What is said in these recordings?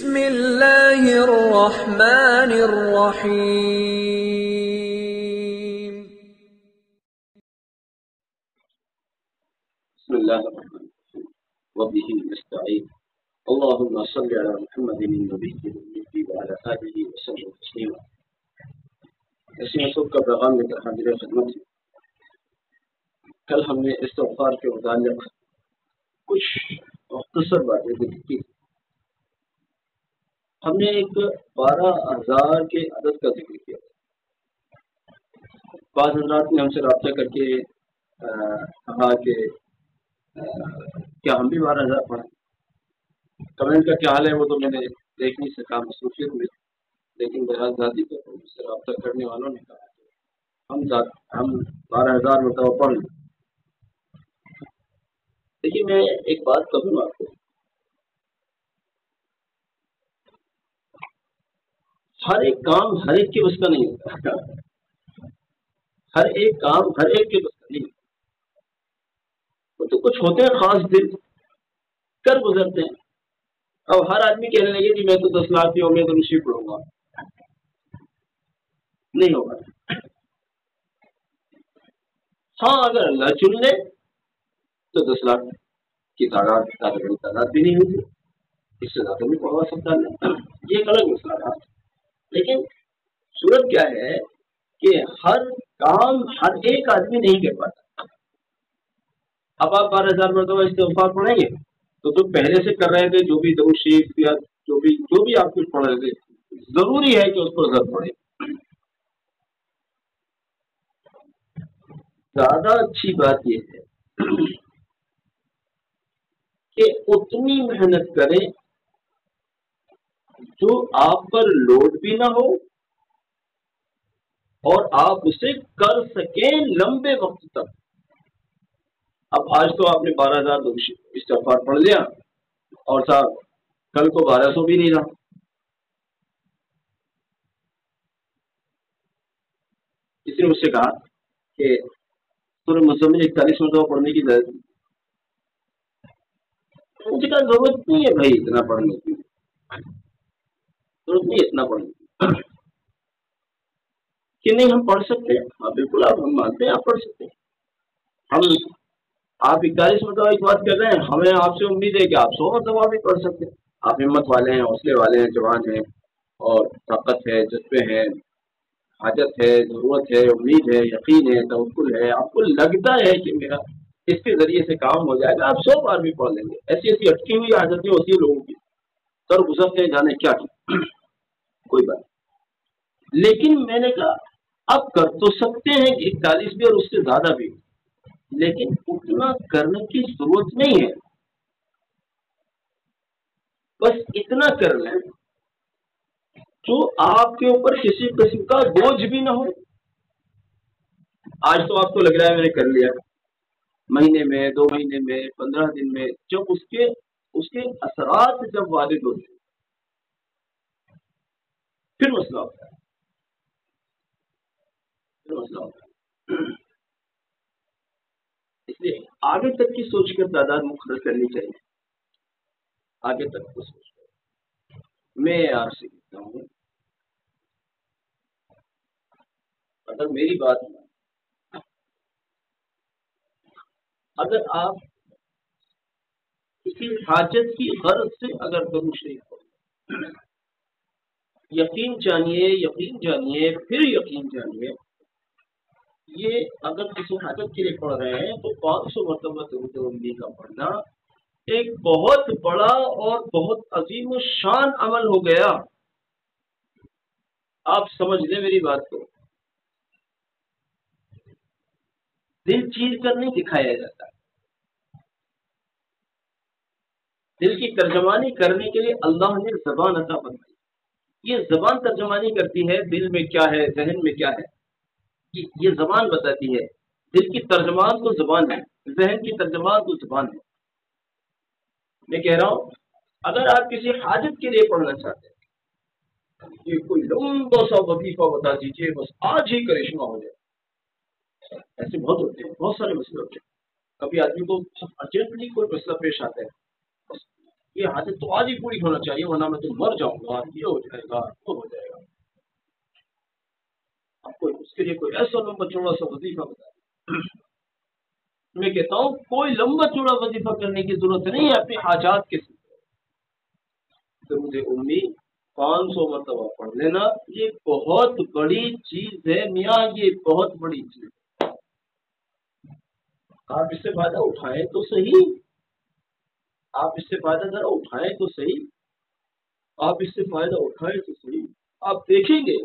بسم اللہ الرحمن الرحیم. بسم اللہ الرحمن الرحیم وبہ نستعین اللہم صل علی محمد النبی الامی وعلی آلہ وسلم تسلیما. اس موضوع کا پیغام لے کر حاضر خدمت ہے. کل ہم نے استغفار کے متعلق کچھ مختصر باتیں ذکر کی. ہم نے ایک 12,000 کے عدد کا ذکر کیا. بعض حضرات نے ہم سے رابطہ کر کے کہا کہ کیا ہم بھی 12,000 پڑھیں. کمنٹ کا کیا حال ہے وہ تو میں نے دیکھ نہیں سکا مصروفیت میں، لیکن بہرحال ذاتی طور پر مجھ سے رابطہ کرنے والوں نے کہا کہ ہم 12,000 مرتبہ پڑھ لیں. دیکھیے میں ایک بات کہوں آپ کو، ہر ایک کام ہر ایک کے بس کا نہیں ہوتا. ہر ایک کام ہر ایک کے بس کا نہیں ہوتا. وہ تو کچھ ہوتے ہیں خاص دل کر گزرتے ہیں. اب ہر آدمی کہنے لگے کہ میں تو 10 لاکھ کی عمر تو نشی پڑھوں گا، نہیں ہوگا. ہاں اگر اللہ چن لے تو 10 لاکھ کی تعداد بھی نہیں ہوگی، اس سے زیادہ بھی پڑھوا سکتا ہے. یہ ایک الگ مسئلہ تھا. لیکن صورت کیا ہے کہ ہر کام ہر ایک آدمی نہیں کر پاتا. اب آپ 12,000 مرتبہ استغفار پڑھیں گے تو جو پہلے سے کر رہے تھے، جو بھی درود شریف یا جو بھی آپ کچھ پڑھ رہے تھے، ضروری ہے کہ اس پر ضرور پڑھیں. زیادہ اچھی بات یہ ہے کہ اتنی محنت کریں جو آپ پر لوڈ بھی نہ ہو اور آپ اسے کر سکیں لمبے وقت تک. اب آج تو آپ نے 12,000 استغفار پڑھ لیا اور صاحب کل کو 1,200 بھی نہیں رہا. کسی نے مجھ سے کہا کہ سورہ مزمل 41 مرتبہ پڑھنے کی ضرورت ہے. مجھے کہا ضرورت نہیں ہے بھائی اتنا پڑھنے کی، ضرورت نہیں اتنا پڑھنے کی. کہ نہیں ہم پڑھ سکتے ہیں. ہاں بالکل ہم مانتے ہیں آپ پڑھ سکتے ہیں. آپ 41 مرتبہ ایک بات کر رہے ہیں، ہمیں آپ سے امید ہے کہ آپ 100 مرتبہ بھی پڑھ سکتے ہیں. آپ ہمت والے ہیں، حوصلے والے ہیں، جوان ہیں اور طاقت ہے، جذبے ہیں، حاجت ہے، ضرورت ہے، امید ہے، یقین ہے، توکل ہے. آپ کو لگتا ہے کہ میرا اس کے ذریعے سے کام ہو جائے گا، آپ 100 بار بھی پڑھ لیں گے. ایسی اٹکی ہوئی حاجتیں ہوتی ہیں لوگوں کی، سر گزرتے جانے کیا کوئی بات. لیکن میں نے کہا آپ کر تو سکتے ہیں 41 بھی اور اس سے زیادہ بھی، لیکن اتنا کرنے کی ضرورت نہیں ہے. بس اتنا کر لیں تو آپ کے اوپر کسی قسم کا بوجھ بھی نہ ہو. آج تو آپ کو لگ رہا ہے میں نے کر لیا، مہینے میں 2 مہینے میں 15 دن میں جب اس کے اثرات جب وارد ہوتے ہیں پھر مسئلہ ہوتا ہے. اس لیے آگے تک کی سوچ کر تعداد مقرر کرنی چاہیے. آگے تک کو سوچ کر میں آپ سے کہتا ہوں، اگر میری بات اگر آپ کسی حاجت کی غرض سے اگر درود شریف پڑھیں، یقین جانیے پھر یقین جانیے، یہ اگر کسی حاجت کے لیے پڑھ رہے ہیں تو 500 مرتبہ درود نبی کا پڑھنا ایک بہت بڑا اور بہت عظیم الشان عمل ہو گیا. آپ سمجھ لیں میری بات کو. دل چیر کر نہیں دکھایا جاتا. دل کی ترجمانی کرنے کے لیے اللہ نے زبان عطا فرمائی. یہ زبان ترجمانی کرتی ہے دل میں کیا ہے، ذہن میں کیا ہے. یہ زبان بتاتی ہے. دل کی ترجمان تو زبان ہے، ذہن کی ترجمان تو زبان ہے. میں کہہ رہا ہوں اگر آپ کسی حاجت کے لیے پڑھنا چاہتے ہیں، یہ کوئی لمبا سا وظیفہ بتا دیجیے بس آج ہی کرشمہ ہو جائے. ایسے بہت ہوتے ہیں، بہت سارے مسئلے ہوتے ہیں. کبھی آدمی کو ارجنٹلی کوئی مسئلہ پیش آتا ہے، بس یہ حاجت تو آج ہی پوری ہونا چاہیے ورنہ میں تو مر جاؤں گا، یہ ہو جائے گا وہ ہو جائے گا. آپ کو اس کے لیے کوئی ایسا لمبا چوڑا سا وظیفہ بتائے. میں کہتا ہوں کوئی لمبا چوڑا وظیفہ کرنے کی ضرورت نہیں ہے، اپنے حاجات کے ساتھ درود امی 500 مرتبہ پڑھ لینا، یہ بہت بڑی چیز ہے میاں، یہ بہت بڑی چیز ہے. آپ اس سے فائدہ اٹھائیں تو صحیح، آپ اس سے فائدہ ذرا اٹھائیں تو صحیح، آپ اس سے فائدہ اٹھائیں تو صحیح. آپ دیکھیں گے،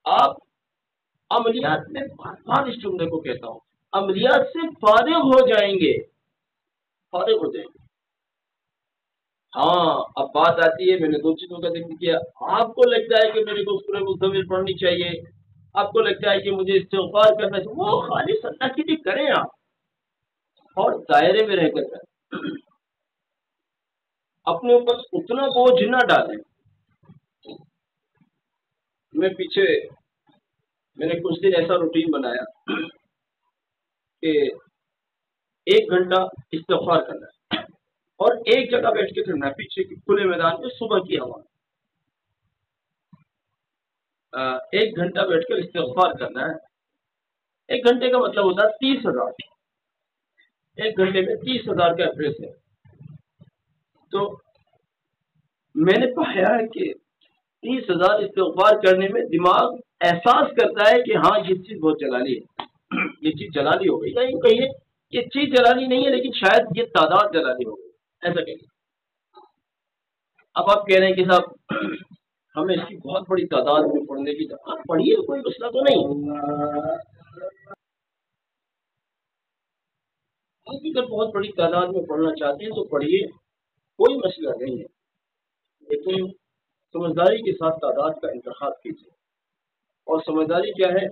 آپ عملیات میں بار بار اس جملے کو کہتا ہوں، عملیات سے فارغ ہو جائیں گے، فارغ ہو جائیں گے. ہاں اب بات آتی ہے، میں نے 2 چیزوں کا ذکر کیا. آپ کو لگتا ہے کہ میرے کو سورہ مزمل پڑھنی چاہیے، آپ کو لگتا ہے کہ مجھے استغفار کرنا چاہیے، وہ خالص اللہ کے لیے کریں آپ، اور دائرے میں رہ کر کریں. اپنے اوپر اتنا بوجھ نہ ڈالیں. میں نے کچھ دن ایسا روٹین بنایا کہ 1 گھنٹہ استغفار کرنا ہے اور ایک جگہ بیٹھ کے کرنا ہے، پیچھے کے کھلے میدان میں صبح کی ہوا. 1 گھنٹہ بیٹھ کر استغفار کرنا ہے. 1 گھنٹے کا مطلب ہوتا ہے 30,000. 1 گھنٹے میں 30,000 کا ایوریج ہے. تو میں نے پایا ہے کہ 30,000 استغفار کرنے میں دماغ احساس کرتا ہے کہ ہاں یہ چیز بہت جلالی ہے، یہ چیز جلالی ہو گئی، یا یوں کہیے یہ چیز جلالی نہیں ہے لیکن شاید یہ تعداد جلالی ہو گئی، ایسا کہیے. اب آپ کہہ رہے ہیں کہ صاحب ہمیں اس کی بہت بڑی تعداد میں پڑھنے کی ضرورت، پڑھیے، کوئی مسئلہ تو نہیں. آپ اگر بہت بڑی تعداد میں پڑھنا چاہتے ہیں تو پڑھیے، کوئی مسئلہ نہیں ہے، لیکن سمجھداری کے ساتھ تعداد کا انتخاب کیجیے. اور سمجھداری کیا ہے؟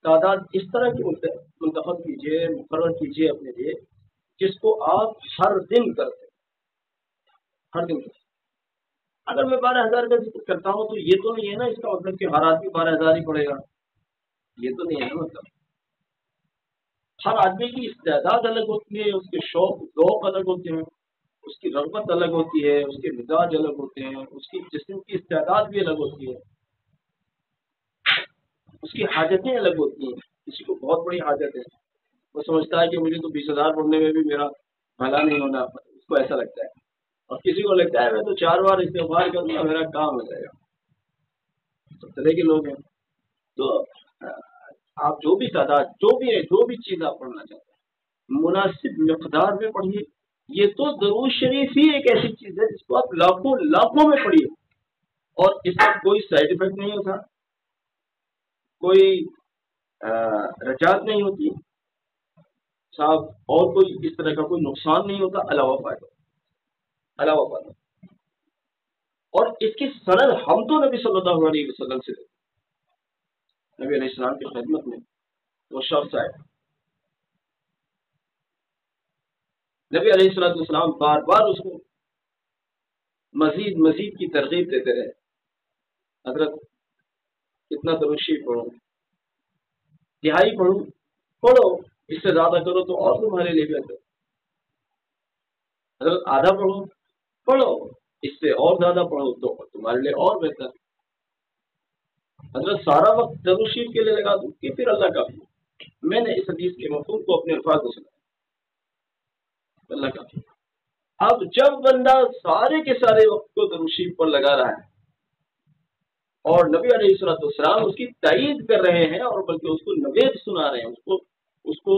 تعداد اس طرح کی منتخب کیجیے، مقرر کیجیے اپنے لیے جس کو آپ ہر دن کرتے ہیں، ہر دن کرتے. اگر میں 12,000 کا ذکر کرتا ہوں تو یہ تو نہیں ہے نا اس کا مطلب کہ ہر آدمی 12,000 ہی پڑے گا، یہ تو نہیں ہے نا مطلب. ہر آدمی کی استعداد الگ ہوتی ہے، اس کے شوق ذوق الگ ہوتے ہیں، اس کی رغبت الگ ہوتی ہے، اس کے مزاج الگ ہوتے ہیں، اس کی جسم کی استعداد بھی الگ ہوتی ہے، اس کی حاجتیں الگ ہوتی ہیں. کسی کو بہت بڑی حاجت ہے، وہ سمجھتا ہے کہ مجھے تو 20,000 پڑھنے میں بھی میرا بھلا نہیں ہونا، اس کو ایسا لگتا ہے. اور کسی کو لگتا ہے میں تو 4 بار استغفار کروں گا میرا کام ہو جائے گا. سب طرح کے لوگ ہیں. تو آپ جو بھی تعداد، جو بھی ہے، جو بھی چیز آپ پڑھنا چاہتے ہیں مناسب مقدار میں پڑھیے. یہ تو درود شریف ہی ایک ایسی چیز ہے جس کو آپ لاکھوں لاکھوں میں پڑھیے اور اس کا کوئی سائڈ افیکٹ نہیں ہوتا، کوئی رجعت نہیں ہوتی صاحب، اور کوئی اس طرح کا کوئی نقصان نہیں ہوتا علاوہ فائدہ. اور اس کی سند ہم تو نبی صلی اللہ علیہ وسلم سے، نبی علیہ السلام کی خدمت میں وہ شخص آئے، نبی علیہ السلام بار بار اس کو مزید کی ترغیب دیتے رہے. حضرت اتنا درود پڑھو، تہائی پڑھو، اس سے زیادہ کرو تو اور تمہارے لیے بہتر. حضرت آدھا پڑھو، اس سے اور زیادہ پڑھو تو تمہارے لیے اور بہتر. حضرت سارا وقت درود شریف کے لیے لگا دوں کہ پھر اللہ کافی. میں نے اس حدیث کے مفہوم کو اپنے الفاظ میں سنا، اللہ کافی. اب جب بندہ سارے کے سارے وقت کو درود شریف پر لگا رہا ہے اور نبی علیہ السلام اس کی تائید کر رہے ہیں اور بلکہ اس کو نوید سنا رہے ہیں، اس کو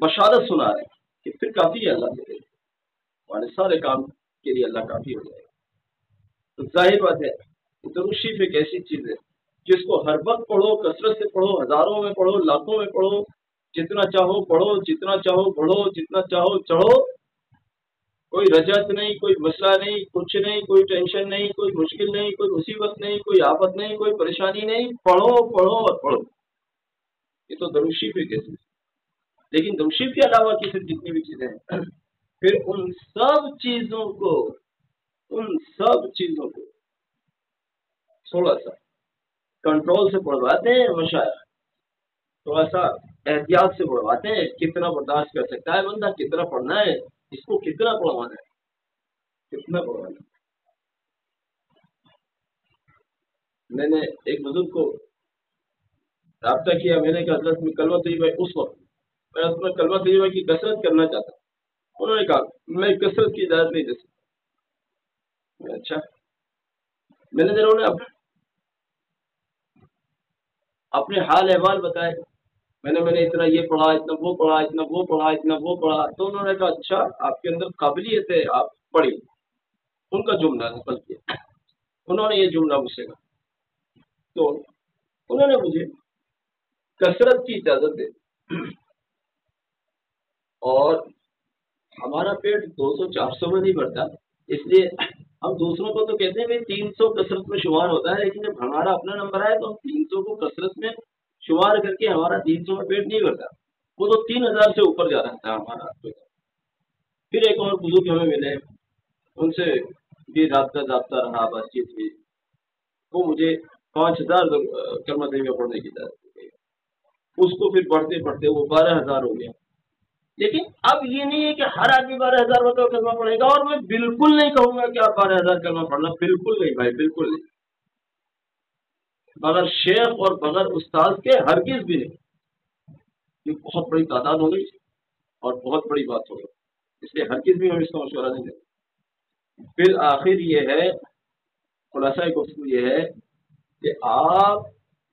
بشارت سنا رہے ہیں کہ پھر کافی ہے اللہ کے لیے، ہمارے سارے کام کے لیے اللہ کافی ہو جائے گا. تو ظاہر بات ہے درود شریف ایک ایسی چیز ہے جس کو ہر وقت پڑھو، کثرت سے پڑھو، ہزاروں میں پڑھو، لاکھوں میں پڑھو، جتنا چاہو پڑھو، جتنا چاہو پڑھو، جتنا چاہو چڑھو، کوئی رجعت نہیں، کوئی مسئلہ نہیں، کچھ نہیں، کوئی ٹینشن نہیں، کوئی مشکل نہیں، کوئی مصیبت نہیں، کوئی آفت نہیں، کوئی پریشانی نہیں. پڑھو اور پڑھو. یہ تو درود شریف ہے کیسے. لیکن درود شریف کے علاوہ کی پھر جتنی بھی چیزیں ہیں، پھر ان سب چیزوں کو تھوڑا سا کنٹرول سے پڑھواتے ہیں مشائخ، تھوڑا سا احتیاط سے پڑھواتے ہیں. کتنا برداشت کر سکتا ہے بندہ، کتنا پڑھنا ہے، اس کو کتنا پڑھوانا ہے. کتنا بڑھوانا. میں نے ایک بزرگ کو رابطہ کیا، میں نے کہا حضرت میں کلمہ طیبہ اس وقت میں اپنا کلمہ طیبہ کی کثرت کرنا چاہتا ہوں. انہوں نے کہا میں کثرت کی اجازت نہیں دے سکتا. اچھا. مینیجروں نے اپنے حال احوال بتائے. میں نے اتنا یہ پڑھا، اتنا وہ پڑھا، اتنا وہ پڑھا، اتنا وہ پڑھا. تو انہوں نے کہا اچھا آپ کے اندر قابلیت ہے، آپ پڑھیے. ان کا جملہ نقل کیا. انہوں نے یہ جملہ مجھ سے کہا. تو انہوں نے مجھے کثرت کی اجازت دے. اور ہمارا پیٹ 200-400 میں نہیں بھرتا، اس لیے ہم دوسروں کو تو کہتے ہیں کہ 300 کثرت میں شمار ہوتا ہے، لیکن جب ہمارا اپنا نمبر آئے تو ہم 300 کو کثرت میں شمار کر کے ہمارا 300 میں پیٹ نہیں بھرتا، وہ تو 3000 سے اوپر جا رہا تھا ہمارا پیٹ. پھر ایک اور بزرگ ہمیں ملے، ان سے بھی رابطہ رہا، بات چیت ہوئی. وہ مجھے 5000 کلمہ طیبہ پڑھنے کی اجازت دی. اس کو پھر پڑھتے پڑھتے وہ 12000 ہو گیا. لیکن اب یہ نہیں ہے کہ ہر آدمی 12000 مطلب کلمہ پڑھے گا، اور میں بالکل نہیں کہوں گا کہ آپ 12000 کلمہ پڑھنا، بالکل نہیں بھائی، بالکل نہیں. بغیر شیخ اور بغیر استاد کے ہرگز بھی نہیں. یہ بہت بڑی تعداد ہو گئی اور بہت بڑی بات ہو گئی، اس لیے ہرگز بھی ہم اس کا مشورہ نہیں دیں. پھر آخر یہ ہے، خلاصہ گفتگو یہ ہے کہ آپ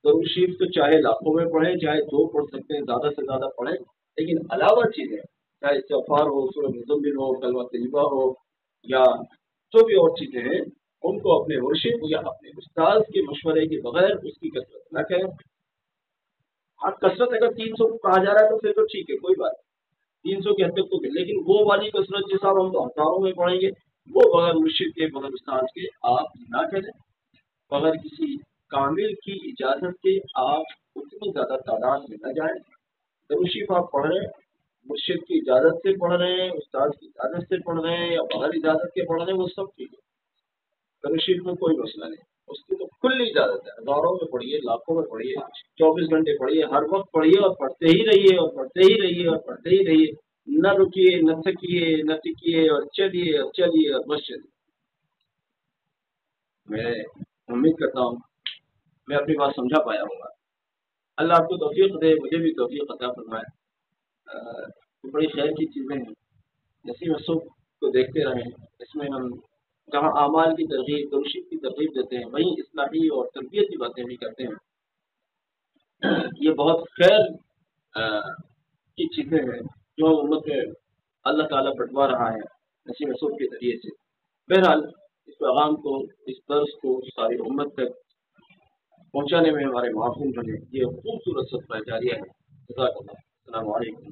درود شریف تو چاہے لاکھوں میں پڑھیں، چاہے 2 پڑھ سکتے ہیں، زیادہ سے زیادہ پڑھیں، لیکن علاوہ چیزیں چاہے استغفار ہو، سورہ مزمل ہو، کلمہ طیبہ ہو، یا جو بھی اور چیزیں ہیں، ان کو اپنے مرشد یا اپنے استاد کے مشورے کے بغیر اس کی کثرت نہ کریں. آپ کثرت اگر 300 کو کہا جا رہا ہے تو پھر تو ٹھیک ہے، کوئی بات نہیں، 300 کے حد تک تو، لیکن وہ والی کثرت جس آپ ہم ہزاروں میں پڑھیں گے، وہ بغیر مرشد کے، بغیر استاد کے آپ نہ کریں. بغیر کسی کامل کی اجازت کے آپ اتنی زیادہ تعداد میں نہ جائیں. درود شریف آپ پڑھ رہے ہیں، مرشد کی اجازت سے پڑھ رہے ہیں، استاد کی اجازت سے پڑھ رہے ہیں، یا بغیر اجازت کے پڑھ رہے ہیں، وہ سب ٹھیک ہے. درود شریف میں کوئی مسئلہ نہیں، اس کی تو کھلی اجازت ہے. ہزاروں میں پڑھیے، لاکھوں میں پڑھیے، 24 گھنٹے پڑھیے، ہر وقت پڑھیے، اور پڑھتے ہی رہیے، اور پڑھتے ہی رہیے، اور پڑھتے ہی رہیے. نہ رکیے، نہ تھکیے، نہ ٹکیے، اور چلیے اور چلیے اور بس چلیے. میں امید کرتا ہوں میں اپنی بات سمجھا پایا ہوں گا. اللہ آپ کو توفیق دے، مجھے بھی توفیق عطا فرمائے. بڑی خیر کی چیزیں ہیں، نسیم صبح کو دیکھتے رہیں. اس میں ہم جہاں اعمال کی ترغیب، درشید کی ترغیب دیتے ہیں، وہیں اصلاحی اور تربیت کی باتیں بھی کرتے ہیں. یہ بہت خیر کی چیزیں ہیں جو امت میں اللہ تعالیٰ بٹوا رہا ہے نسیم صبح کے ذریعے سے. بہرحال اس پیغام کو، اس درس کو ساری امت تک پہنچانے میں ہمارے معاون بنے. یہ خوبصورت صدقہ جاریہ ہے. جزاک اللہ. السلام علیکم.